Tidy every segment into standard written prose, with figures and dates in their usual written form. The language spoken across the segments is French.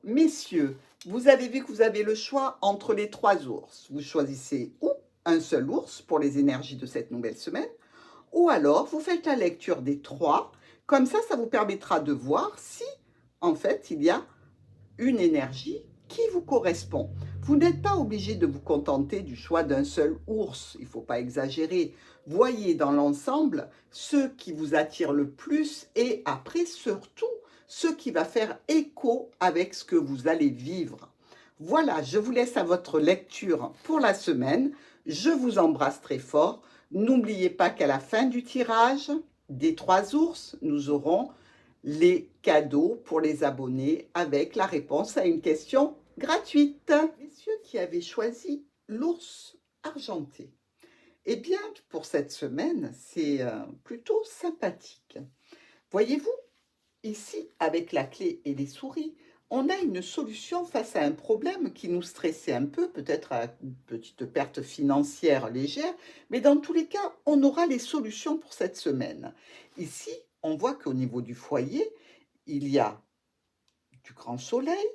Messieurs, vous avez vu que vous avez le choix entre les 3 ours. Vous choisissez ou un seul ours pour les énergies de cette nouvelle semaine, ou alors vous faites la lecture des 3. Comme ça vous permettra de voir si, en fait, il y a une énergie qui vous correspond. Vous n'êtes pas obligé de vous contenter du choix d'un seul ours, il ne faut pas exagérer. Voyez dans l'ensemble ce qui vous attire le plus et après surtout ce qui va faire écho avec ce que vous allez vivre. Voilà, je vous laisse à votre lecture pour la semaine. Je vous embrasse très fort. N'oubliez pas qu'à la fin du tirage des 3 ours, nous aurons les cadeaux pour les abonnés avec la réponse à une question gratuite. Messieurs qui avaient choisi l'ours argenté. Eh bien, pour cette semaine, c'est plutôt sympathique. Voyez-vous, ici, avec la clé et les souris, on a une solution face à un problème qui nous stressait un peu, peut-être à une petite perte financière légère, mais dans tous les cas, on aura les solutions pour cette semaine. Ici, on voit qu'au niveau du foyer, il y a du grand soleil,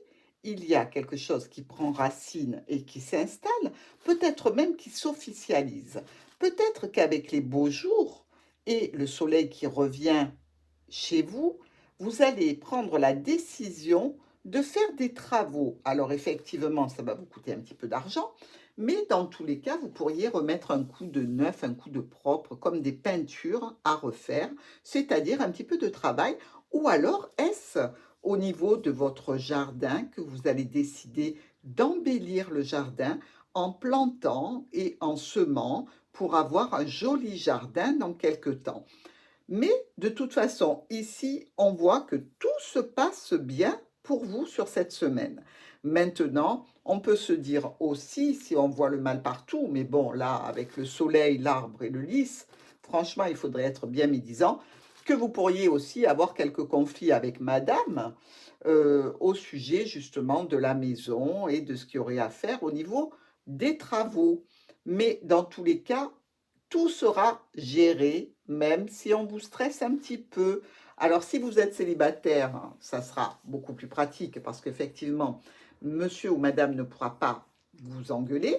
il y a quelque chose qui prend racine et qui s'installe, peut-être même qui s'officialise. Peut-être qu'avec les beaux jours et le soleil qui revient chez vous, vous allez prendre la décision de faire des travaux. Alors effectivement, ça va vous coûter un petit peu d'argent, mais dans tous les cas, vous pourriez remettre un coup de neuf, un coup de propre, comme des peintures à refaire, c'est-à-dire un petit peu de travail, ou alors est-ce au niveau de votre jardin que vous allez décider d'embellir le jardin en plantant et en semant pour avoir un joli jardin dans quelque temps. Mais de toute façon, ici, on voit que tout se passe bien pour vous sur cette semaine. Maintenant, on peut se dire aussi, si on voit le mal partout, mais bon, là, avec le soleil, l'arbre et le lys, franchement, il faudrait être bien médisant, que vous pourriez aussi avoir quelques conflits avec madame au sujet justement de la maison et de ce qu'il y aurait à faire au niveau des travaux. Mais dans tous les cas, tout sera géré, même si on vous stresse un petit peu. Alors, si vous êtes célibataire, ça sera beaucoup plus pratique parce qu'effectivement, monsieur ou madame ne pourra pas vous engueuler.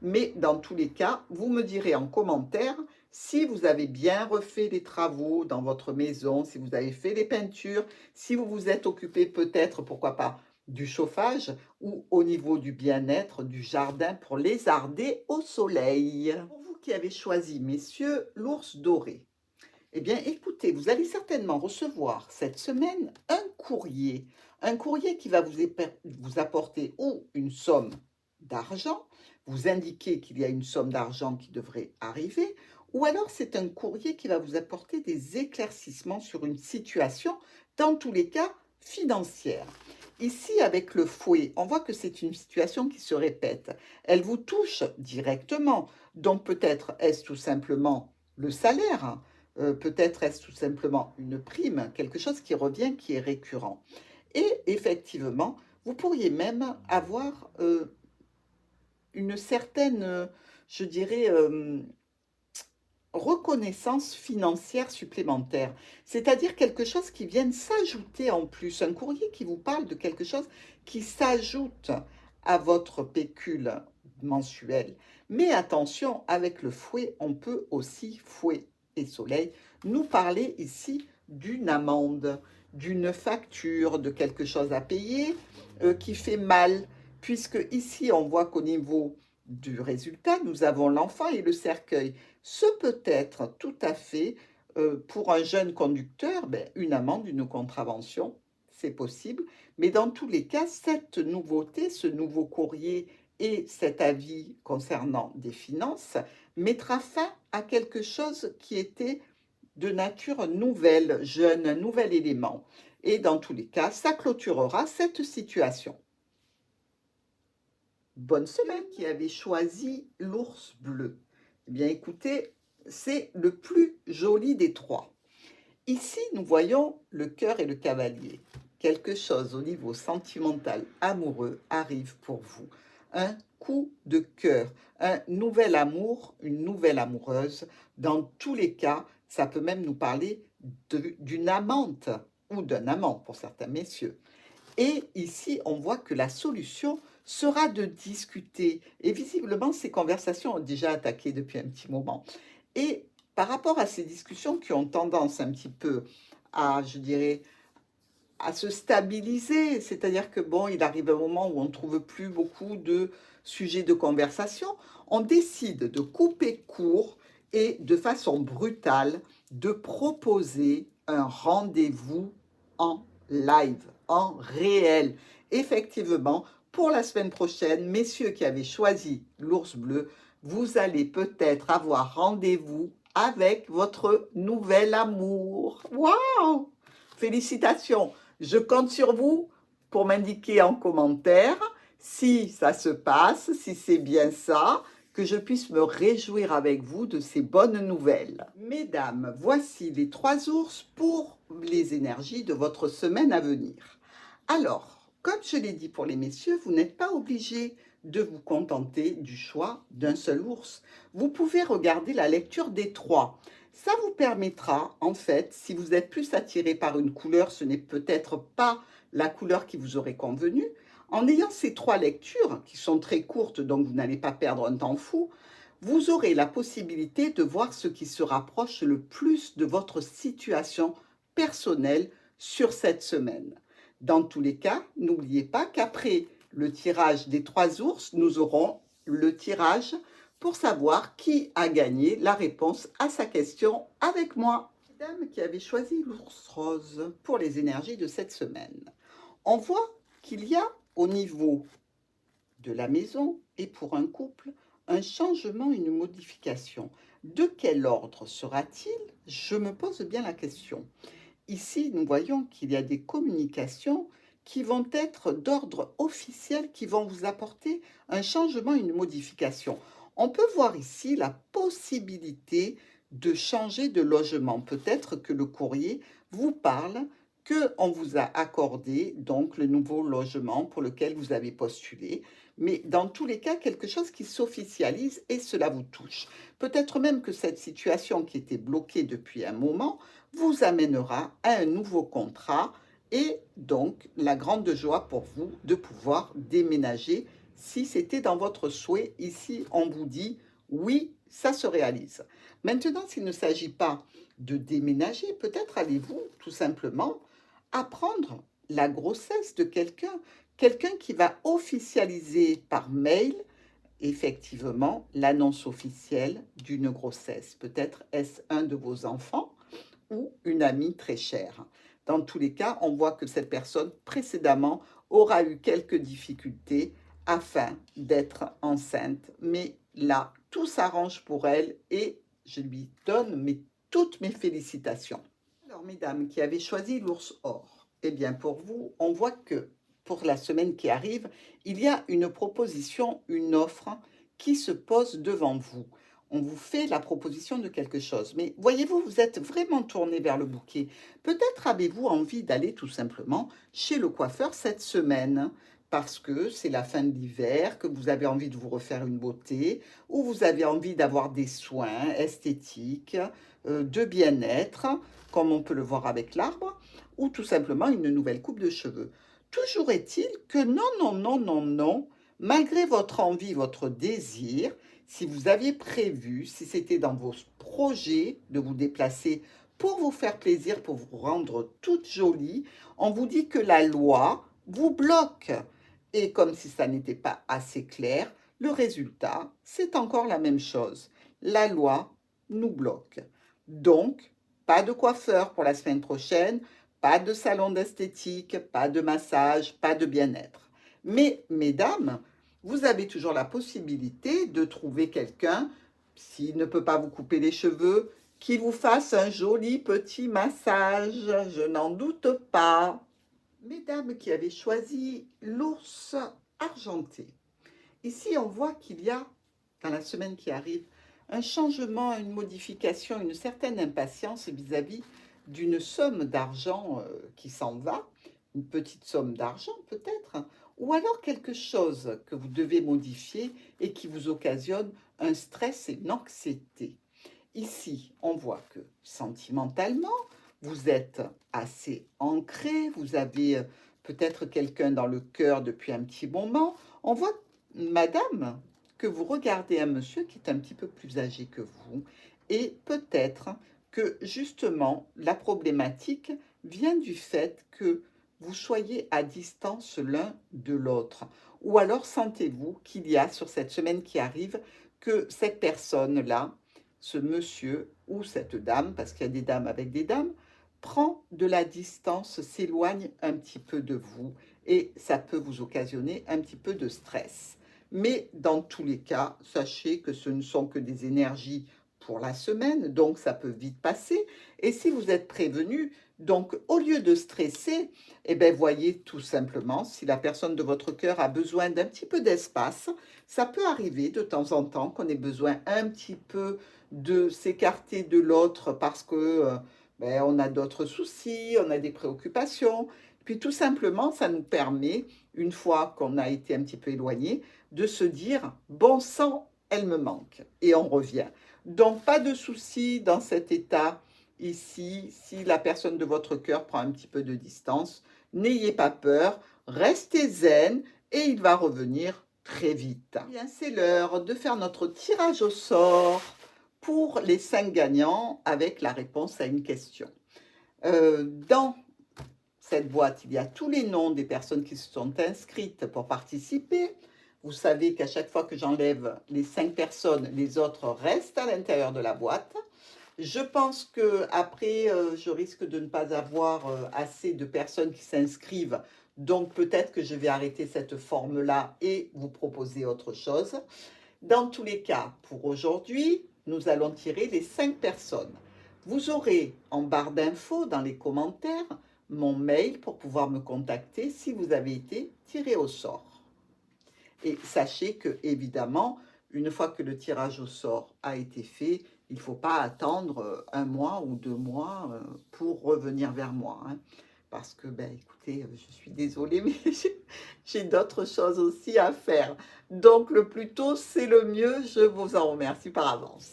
Mais dans tous les cas, vous me direz en commentaire si vous avez bien refait les travaux dans votre maison, si vous avez fait les peintures, si vous vous êtes occupé peut-être, pourquoi pas, du chauffage ou au niveau du bien-être du jardin pour lézarder au soleil. Pour vous qui avez choisi, messieurs, l'ours doré, eh bien, écoutez, vous allez certainement recevoir cette semaine un courrier qui va vous apporter ou une somme d'argent, vous indiquer qu'il y a une somme d'argent qui devrait arriver, ou alors c'est un courrier qui va vous apporter des éclaircissements sur une situation, dans tous les cas financière. Ici, avec le fouet, on voit que c'est une situation qui se répète. Elle vous touche directement, donc peut-être est-ce tout simplement le salaire, peut-être est-ce tout simplement une prime, quelque chose qui revient, qui est récurrent. Et effectivement, vous pourriez même avoir une certaine, je dirais, reconnaissance financière supplémentaire, c'est-à-dire quelque chose qui vient s'ajouter en plus, un courrier qui vous parle de quelque chose qui s'ajoute à votre pécule mensuel. Mais attention, avec le fouet, on peut aussi, fouet et soleil, nous parler ici d'une amende, d'une facture, de quelque chose à payer qui fait mal, puisque ici on voit qu'au niveau du résultat, nous avons l'enfant et le cercueil. Ce peut être tout à fait, pour un jeune conducteur, une amende, une contravention, c'est possible. Mais dans tous les cas, cette nouveauté, ce nouveau courrier et cet avis concernant des finances mettra fin à quelque chose qui était de nature nouvelle, jeune, un nouvel élément. Et dans tous les cas, ça clôturera cette situation. Bonne semaine qui avait choisi l'ours bleu. Eh bien, écoutez, c'est le plus joli des 3. Ici, nous voyons le cœur et le cavalier. Quelque chose au niveau sentimental, amoureux, arrive pour vous. Un coup de cœur, un nouvel amour, une nouvelle amoureuse. Dans tous les cas, ça peut même nous parler d'une amante ou d'un amant pour certains messieurs. Et ici, on voit que la solution sera de discuter. Et visiblement, ces conversations ont déjà attaqué depuis un petit moment. Et par rapport à ces discussions qui ont tendance un petit peu à, je dirais, à se stabiliser, c'est-à-dire que bon, il arrive un moment où on ne trouve plus beaucoup de sujets de conversation, on décide de couper court et de façon brutale de proposer un rendez-vous en live, en réel. Effectivement, pour la semaine prochaine, messieurs qui avaient choisi l'ours bleu, vous allez peut-être avoir rendez-vous avec votre nouvel amour. Waouh! Félicitations! Je compte sur vous pour m'indiquer en commentaire si ça se passe, si c'est bien ça, que je puisse me réjouir avec vous de ces bonnes nouvelles. Mesdames, voici les 3 ours pour les énergies de votre semaine à venir. Alors, comme je l'ai dit pour les messieurs, vous n'êtes pas obligés de vous contenter du choix d'un seul ours. Vous pouvez regarder la lecture des 3. Ça vous permettra, en fait, si vous êtes plus attiré par une couleur, ce n'est peut-être pas la couleur qui vous aurait convenu. En ayant ces 3 lectures, qui sont très courtes, donc vous n'allez pas perdre un temps fou, vous aurez la possibilité de voir ce qui se rapproche le plus de votre situation personnelle sur cette semaine. Dans tous les cas, n'oubliez pas qu'après le tirage des 3 ours, nous aurons le tirage pour savoir qui a gagné la réponse à sa question avec moi. Dame qui avait choisi l'ours rose pour les énergies de cette semaine. On voit qu'il y a au niveau de la maison et pour un couple un changement, une modification. De quel ordre sera-t-il? Je me pose bien la question. Ici, nous voyons qu'il y a des communications qui vont être d'ordre officiel, qui vont vous apporter un changement, une modification. On peut voir ici la possibilité de changer de logement. Peut-être que le courrier vous parle qu'on vous a accordé donc le nouveau logement pour lequel vous avez postulé. Mais dans tous les cas, quelque chose qui s'officialise et cela vous touche. Peut-être même que cette situation qui était bloquée depuis un moment vous amènera à un nouveau contrat et donc la grande joie pour vous de pouvoir déménager si c'était dans votre souhait. Ici, on vous dit oui, ça se réalise. Maintenant, s'il ne s'agit pas de déménager, peut-être allez-vous tout simplement apprendre la grossesse de quelqu'un, quelqu'un qui va officialiser par mail effectivement l'annonce officielle d'une grossesse. Peut-être est-ce un de vos enfants ou une amie très chère. Dans tous les cas, on voit que cette personne précédemment aura eu quelques difficultés afin d'être enceinte. Mais là, tout s'arrange pour elle et je lui donne toutes mes félicitations. Alors, mesdames qui avez choisi l'ours or, eh bien pour vous, on voit que pour la semaine qui arrive, il y a une proposition, une offre qui se pose devant vous. On vous fait la proposition de quelque chose. Mais voyez-vous, vous êtes vraiment tourné vers le bouquet. Peut-être avez-vous envie d'aller tout simplement chez le coiffeur cette semaine parce que c'est la fin de l'hiver, que vous avez envie de vous refaire une beauté, ou vous avez envie d'avoir des soins esthétiques, de bien-être, comme on peut le voir avec l'arbre, ou tout simplement une nouvelle coupe de cheveux. Toujours est-il que non, non, non, non, non, malgré votre envie, votre désir, si vous aviez prévu, si c'était dans vos projets de vous déplacer pour vous faire plaisir, pour vous rendre toute jolie, on vous dit que la loi vous bloque. Et comme si ça n'était pas assez clair, le résultat, c'est encore la même chose. La loi nous bloque. Donc, pas de coiffeur pour la semaine prochaine, pas de salon d'esthétique, pas de massage, pas de bien-être. Mais, mesdames, vous avez toujours la possibilité de trouver quelqu'un, s'il ne peut pas vous couper les cheveux, qui vous fasse un joli petit massage, je n'en doute pas. Mesdames qui avez choisi l'ours argenté, ici on voit qu'il y a, dans la semaine qui arrive, un changement, une modification, une certaine impatience vis-à-vis d'une somme d'argent qui s'en va, une petite somme d'argent peut-être, ou alors quelque chose que vous devez modifier et qui vous occasionne un stress et une anxiété. Ici, on voit que sentimentalement, vous êtes assez ancré, vous avez peut-être quelqu'un dans le cœur depuis un petit moment. On voit, madame, que vous regardez un monsieur qui est un petit peu plus âgé que vous et peut-être que justement la problématique vient du fait que vous soyez à distance l'un de l'autre. Ou alors sentez-vous qu'il y a sur cette semaine qui arrive que cette personne-là, ce monsieur ou cette dame, parce qu'il y a des dames avec des dames, prend de la distance, s'éloigne un petit peu de vous et ça peut vous occasionner un petit peu de stress. Mais dans tous les cas, sachez que ce ne sont que des énergies pour la semaine, donc ça peut vite passer. Et si vous êtes prévenu, donc au lieu de stresser, eh bien, voyez tout simplement si la personne de votre cœur a besoin d'un petit peu d'espace. Ça peut arriver de temps en temps qu'on ait besoin un petit peu de s'écarter de l'autre parce que ben, on a d'autres soucis, on a des préoccupations. Puis tout simplement, ça nous permet, une fois qu'on a été un petit peu éloigné, de se dire, bon sang, elle me manque. Et on revient. Donc, pas de souci dans cet état ici, si la personne de votre cœur prend un petit peu de distance. N'ayez pas peur, restez zen et il va revenir très vite. Bien, c'est l'heure de faire notre tirage au sort pour les 5 gagnants avec la réponse à une question. Dans cette boîte, il y a tous les noms des personnes qui se sont inscrites pour participer. Vous savez qu'à chaque fois que j'enlève les 5 personnes, les autres restent à l'intérieur de la boîte. Je pense qu'après, je risque de ne pas avoir assez de personnes qui s'inscrivent. Donc peut-être que je vais arrêter cette forme-là et vous proposer autre chose. Dans tous les cas, pour aujourd'hui, nous allons tirer les 5 personnes. Vous aurez en barre d'infos dans les commentaires mon mail pour pouvoir me contacter si vous avez été tiré au sort. Et sachez que, évidemment, une fois que le tirage au sort a été fait, il ne faut pas attendre 1 mois ou 2 mois pour revenir vers moi. Hein. Parce que, ben, écoutez, je suis désolée, mais j'ai d'autres choses aussi à faire. Donc, le plus tôt, c'est le mieux. Je vous en remercie par avance.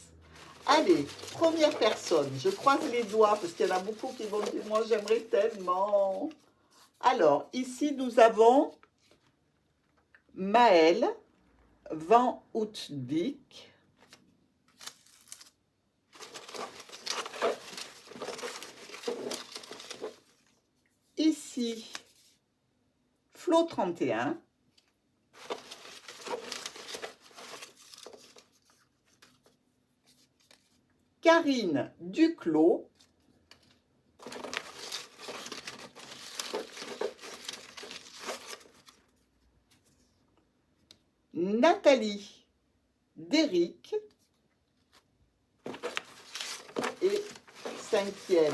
Allez, première personne. Je croise les doigts parce qu'il y en a beaucoup qui vont dire, moi, j'aimerais tellement. Alors, ici, nous avons Maëlle Van Houtdijk. Ici, Flo 31. Karine Duclos. Nathalie Déric. Et 5e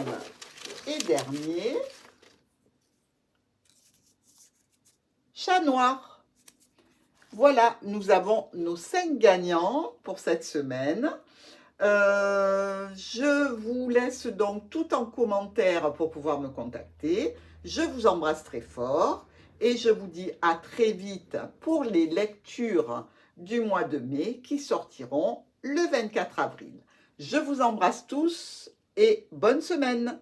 et dernier, Chat Noir. Voilà, nous avons nos 5 gagnants pour cette semaine. Je vous laisse donc tout en commentaire pour pouvoir me contacter. Je vous embrasse très fort et je vous dis à très vite pour les lectures du mois de mai qui sortiront le 24 avril. Je vous embrasse tous et bonne semaine.